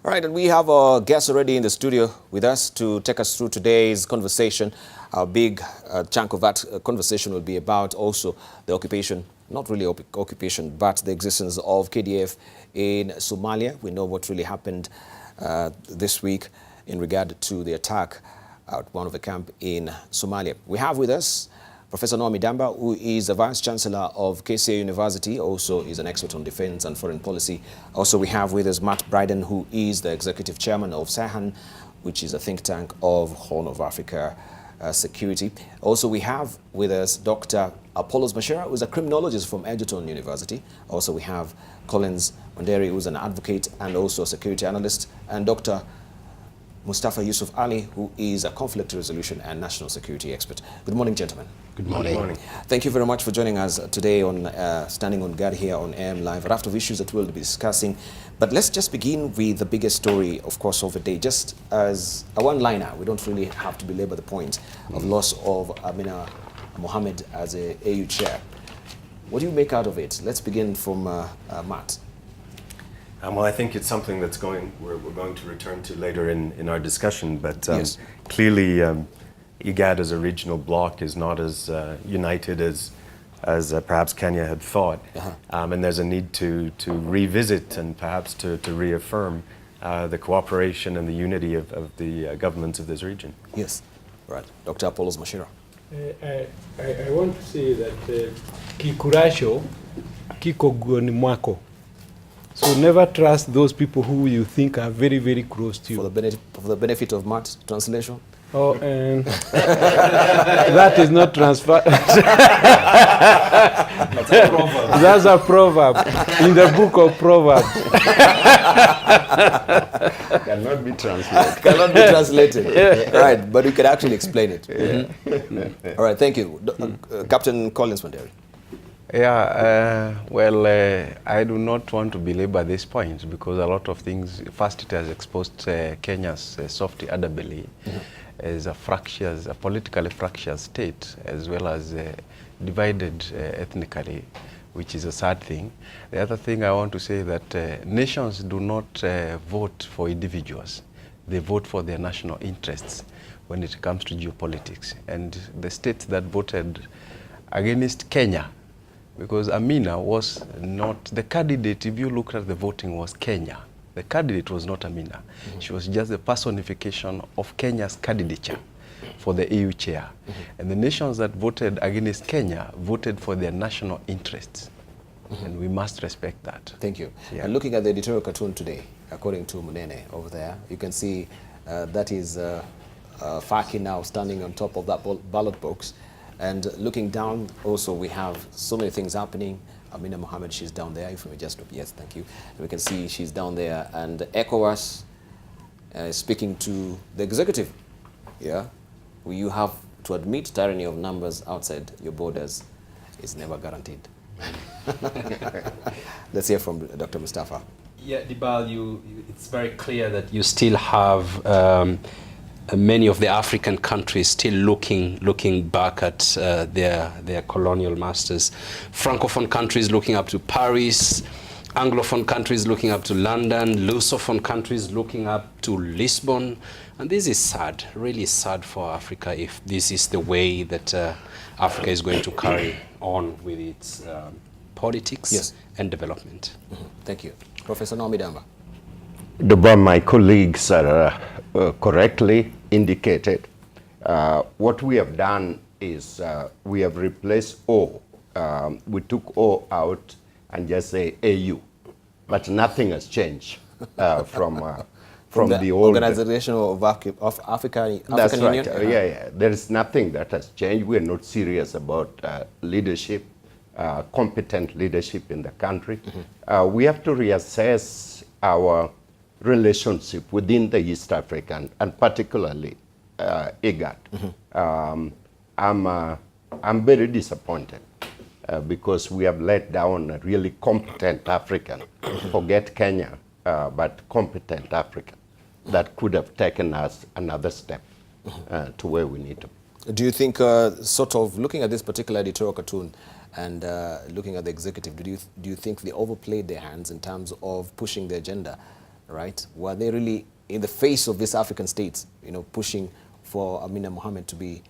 All right, and we have our guest already in the studio with us to take us through today's conversation. Our big chunk of that conversation will be about also the occupation, not really occupation, but the existence of KDF in Somalia. We know what really happened this week in regard to the attack at one of the camp in Somalia. We have with us Professor Noami Damba, who is the Vice Chancellor of KCA University, also is an expert on defense and foreign policy. Also, we have with us Matt Bryden, who is the Executive Chairman of SAHAN, which is a think tank of Horn of Africa security. Also, we have with us Dr. Apollos Mashera, who is a criminologist from Egerton University. Also, we have Collins Wanderi, who is an advocate and also a security analyst, and Dr. Mustafa Yusuf Ali, who is a conflict resolution and national security expert. Good morning, gentlemen. Good morning. Good morning. Thank you very much for joining us today on Standing on Guard here on AM Live. A raft of issues that we'll be discussing. But let's just begin with the biggest story, of course, of the day. Just as a one-liner, we don't really have to belabor the point of loss of Amina Mohammed as a AU chair. What do you make out of it? Let's begin from Matt. Well, I think it's something that's we're going to return to later in our discussion, but yes. Clearly IGAD as a regional bloc is not as united as perhaps Kenya had thought, and there's a need to revisit and perhaps to reaffirm the cooperation and the unity of the governments of this region. Yes, right. Dr. Apollos Mashera. I want to say that kikurasho kiko guoni mwako. So never trust those people who you think are very, very close to you. For the benefit of Matt, translation? Oh, and that is not transfer. That's a proverb in the book of Proverbs. Cannot be translated. Cannot be translated. Yeah. Right, but we can actually explain it. Yeah. All right, thank you. Captain Collins Wanderi. Yeah, I do not want to belabor this point because a lot of things, first it has exposed Kenya's soft underbelly as a politically fractious state, as well as divided ethnically, which is a sad thing. The other thing I want to say that nations do not vote for individuals. They vote for their national interests when it comes to geopolitics. And the states that voted against Kenya, because Amina was not the candidate, if you look at the voting, was Kenya. The candidate was not Amina. She was just the personification of Kenya's candidature for the EU chair. And the nations that voted against Kenya voted for their national interests. And we must respect that. Thank you. Yeah. And looking at the editorial cartoon today, according to Munene over there, you can see that is Faki now standing on top of that ballot box. And looking down, also we have so many things happening. Amina Mohammed, she's down there. If we just look, yes, thank you. And we can see she's down there. And ECOWAS speaking to the executive. Yeah, you have to admit tyranny of numbers outside your borders is never guaranteed. Let's hear from Dr. Mustafa. Yeah, Dibal, it's very clear that you still have many of the African countries still looking back at their colonial masters. Francophone countries looking up to Paris, Anglophone countries looking up to London, Lusophone countries looking up to Lisbon. And this is sad, really sad for Africa if this is the way that Africa is going to carry on with its politics and development. Thank you. Professor Noami Damba, my colleagues are correctly indicated. What we have done is we have replaced O. We took O out and just say AU, but nothing has changed from the old Organization of African That's Union. Right. Yeah. There is nothing that has changed. We are not serious about leadership, competent leadership in the country. We have to reassess our relationship within the East African and particularly IGAD. I'm very disappointed because we have let down a really competent African, forget Kenya, but competent African that could have taken us another step to where we need to. Do you think, sort of looking at this particular editorial cartoon and looking at the executive, do you think they overplayed their hands in terms of pushing the agenda right? Were they really in the face of these African states, you know, pushing for Amina Mohammed to be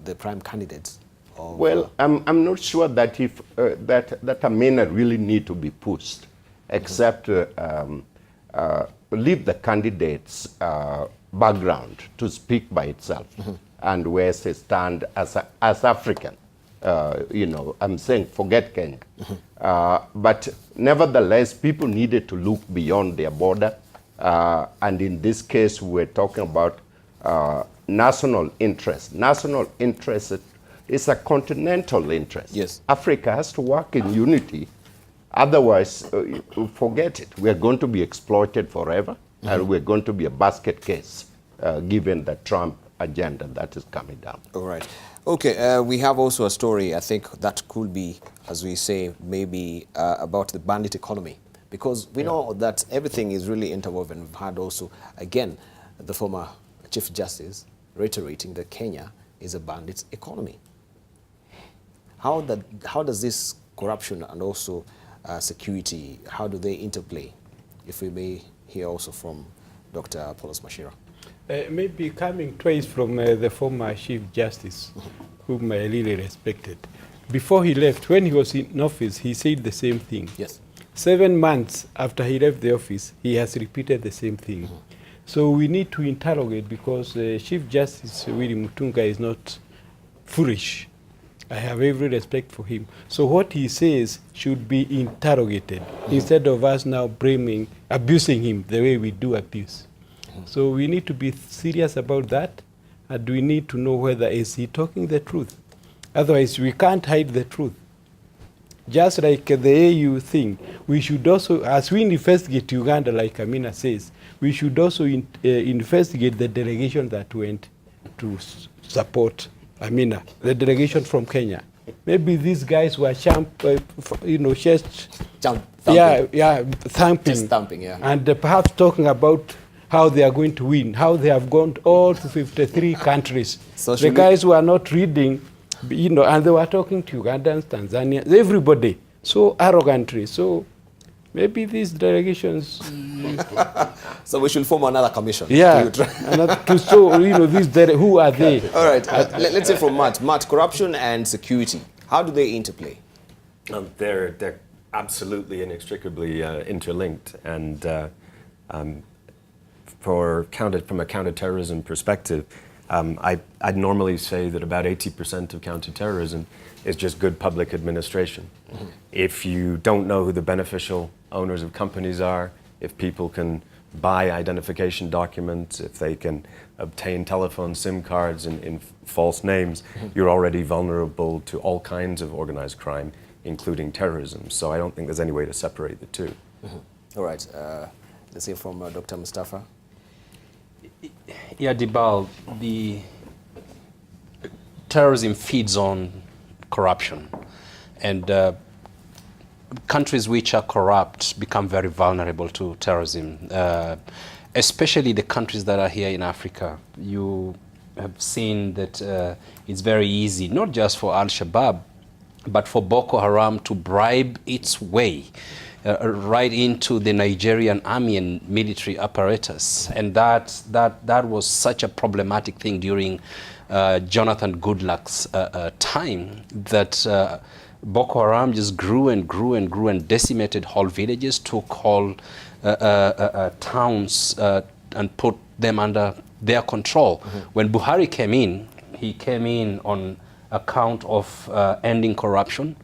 the prime candidate? Well, I'm not sure that if that Amina really need to be pushed, except leave the candidate's background to speak by itself, and where they stand as African. You know, I'm saying forget Kenya. But nevertheless, people needed to look beyond their border. And in this case, we're talking about national interest. National interest is a continental interest. Yes. Africa has to work in unity. Otherwise, forget it. We're going to be exploited forever, and we're going to be a basket case, given the Trump agenda that is coming down. All right. Okay, we have also a story, I think, that could be, as we say, maybe about the bandit economy. Because we know that everything is really interwoven. We've had also, again, the former Chief Justice reiterating that Kenya is a bandit economy. How does this corruption and also security, how do they interplay? If we may hear also from Dr. Apollos Mashira. Maybe coming twice from the former Chief Justice, whom I really respected. Before he left, when he was in office, he said the same thing. Yes. 7 months after he left the office, he has repeated the same thing. So we need to interrogate, because Chief Justice Willy Mutunga is not foolish. I have every respect for him. So what he says should be interrogated, instead of us now abusing him the way we do abuse. So we need to be serious about that, and we need to know whether is he talking the truth. Otherwise, we can't hide the truth. Just like the AU thing, we should also, as we investigate Uganda, like Amina says, we should also investigate the delegation that went to support Amina, the delegation from Kenya. Maybe these guys were thumping. Just thumping, yeah. And perhaps talking about how they are going to win, how they have gone all to 53 countries. So the guys were not reading, and they were talking to Ugandans, Tanzanians, everybody, so arrogantly. So maybe these delegations... So we should form another commission. Yeah, to show, who are they? All right, let's say from Matt. Matt, corruption and security, how do they interplay? They're absolutely inextricably interlinked, and from a counterterrorism perspective, I'd normally say that about 80% of counterterrorism is just good public administration. If you don't know who the beneficial owners of companies are, if people can buy identification documents, if they can obtain telephone SIM cards in false names, you're already vulnerable to all kinds of organized crime, including terrorism. So I don't think there's any way to separate the two. All right, let's hear from Dr. Mustafa. Yeah, Dibal, the terrorism feeds on corruption, and countries which are corrupt become very vulnerable to terrorism, especially the countries that are here in Africa. You have seen that it's very easy, not just for Al-Shabaab, but for Boko Haram to bribe its way right into the Nigerian army and military apparatus. And that was such a problematic thing during Jonathan Goodluck's time, that Boko Haram just grew and grew and grew and decimated whole villages, took whole towns and put them under their control. When Buhari came in, he came in on account of ending corruption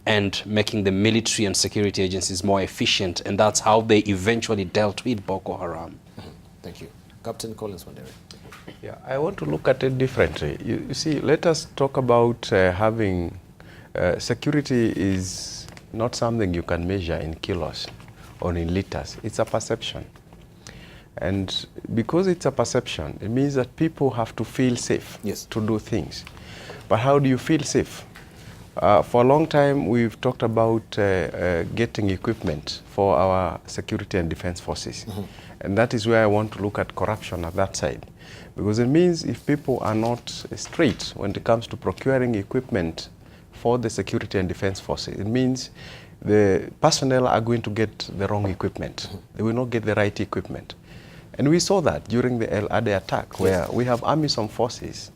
and making the military and security agencies more efficient, and that's how they eventually dealt with Boko Haram. Thank you. Captain Collins Wandere. Yeah, I want to look at it differently. You see, let us talk about having security is not something you can measure in kilos or in liters. It's a perception. And because it's a perception, it means that people have to feel safe to do things. But how do you feel safe? For a long time, we've talked about getting equipment for our security and defense forces. And that is where I want to look at corruption at that side. Because it means if people are not straight when it comes to procuring equipment for the security and defense forces, it means the personnel are going to get the wrong equipment. They will not get the right equipment. And we saw that during the El Ade attack, where we have AMISOM forces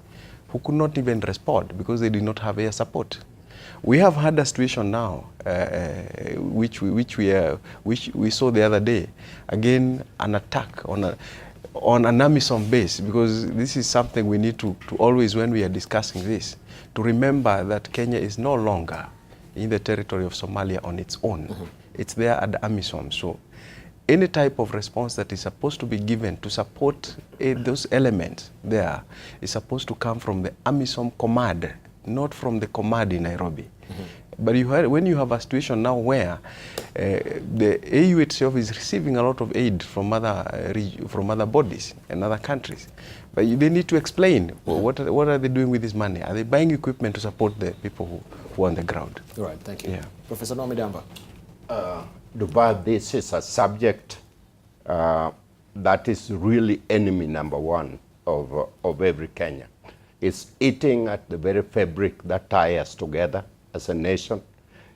who could not even respond because they did not have air support. We have had a situation now, which we saw the other day, again an attack on an AMISOM base, because this is something we need to always, when we are discussing this, to remember that Kenya is no longer in the territory of Somalia on its own. It's there at the AMISOM. So any type of response that is supposed to be given to support those elements there is supposed to come from the AMISOM command, not from the command in Nairobi. But when you have a situation now where the AU itself is receiving a lot of aid from other bodies and other countries, but they need to explain what are they doing with this money? Are they buying equipment to support the people who are on the ground? All right, thank you. Yeah. Professor Mohammed. Dubai, this is a subject that is really enemy number one of every Kenyan. It's eating at the very fabric that ties us together as a nation.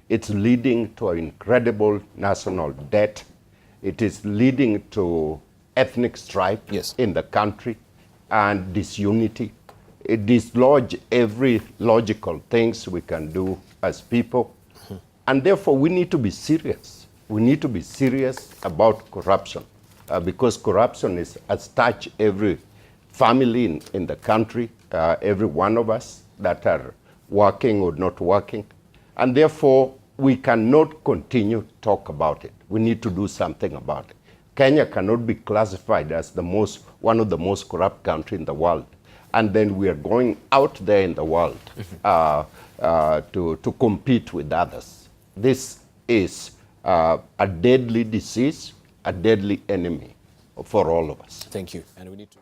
It's leading to an incredible national debt. It is leading to ethnic strife in the country and disunity. It dislodges every logical things we can do as people. And therefore, we need to be serious. We need to be serious about corruption because corruption has touched every family in the country, every one of us that are working or not working. And therefore, we cannot continue to talk about it. We need to do something about it. Kenya cannot be classified as one of the most corrupt countries in the world. And then we are going out there in the world to compete with others. This is a deadly disease, a deadly enemy for all of us. Thank you. And we need to